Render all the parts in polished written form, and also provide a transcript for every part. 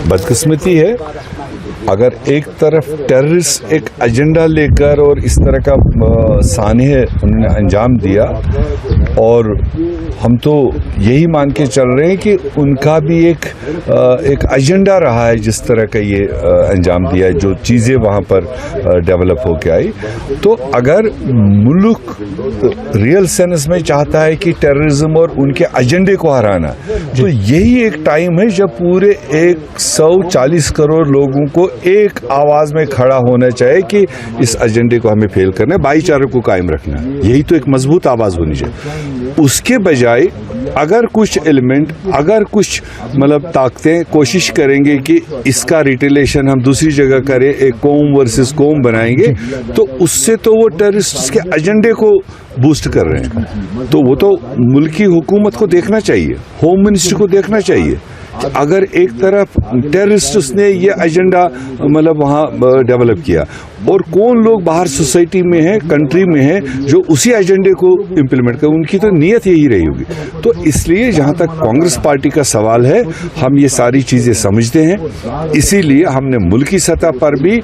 बदकिस्मती है अगर एक तरफ टेररिस्ट एक एजेंडा लेकर और इस तरह का सानह उन्होंने अंजाम दिया, और हम तो यही मान के चल रहे हैं कि उनका भी एक एजेंडा रहा है जिस तरह का ये अंजाम दिया है, जो चीज़ें वहाँ पर डेवलप होके आई। तो अगर मुल्क रियल सेंस में चाहता है कि टेररिज्म और उनके एजेंडे को हराना, तो यही एक टाइम है जब पूरे 140 करोड़ लोगों को एक आवाज में खड़ा होना चाहिए कि इस एजेंडे को हमें फेल करना है, भाईचारे को कायम रखना है। यही तो एक मजबूत आवाज होनी चाहिए। उसके बजाय अगर कुछ एलिमेंट, अगर कुछ मतलब ताकतें कोशिश करेंगे कि इसका रिटेलेशन हम दूसरी जगह करें, एक कौम वर्सेस कौम बनाएंगे, तो उससे तो वो टेररिस्ट के एजेंडे को बूस्ट कर रहे हैं। तो वो तो मुल्की हुकूमत को देखना चाहिए, होम मिनिस्टर को देखना चाहिए। अगर एक तरफ टेररिस्ट ने ये एजेंडा मतलब वहाँ डेवलप किया, और कौन लोग बाहर सोसाइटी में हैं, कंट्री में हैं, जो उसी एजेंडे को इम्प्लीमेंट कर, उनकी तो नीयत यही रही होगी। तो इसलिए जहाँ तक कांग्रेस पार्टी का सवाल है, हम ये सारी चीज़ें समझते हैं, इसीलिए हमने मुल्की सतह पर भी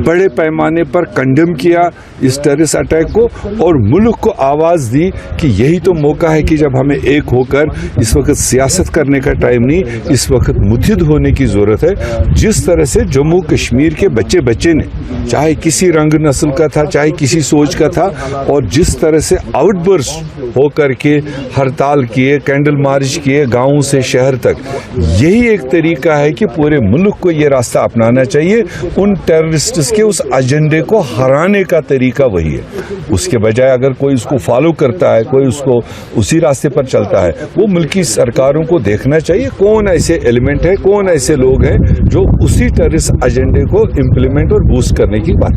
बड़े पैमाने पर कंडेम किया इस टेररिस्ट अटैक को, और मुल्क को आवाज़ दी कि यही तो मौका है कि जब हमें एक होकर, इस वक्त सियासत करने का टाइम नहीं, इस वक्त मुत्हिद होने की ज़रूरत है। जिस तरह से जम्मू कश्मीर के बच्चे ने, चाहे किसी रंग नस्ल का था, चाहे किसी सोच का था, और जिस तरह से आउटबर्स्ट होकर के हड़ताल किए, कैंडल मार्च किए गांवों से शहर तक, यही एक तरीका है कि पूरे मुल्क को ये रास्ता अपनाना चाहिए। उन टेररिस्ट्स के उस एजेंडे को हराने का तरीका वही है। उसके बजाय अगर कोई उसको फॉलो करता है, कोई उसको उसी रास्ते पर चलता है, वो मुल्की सरकारों को देखना चाहिए कौन ऐसे एलिमेंट है, कौन ऐसे लोग हैं जो उसी टेररिस्ट एजेंडे को इम्प्लीमेंट और बूस्ट करने की बात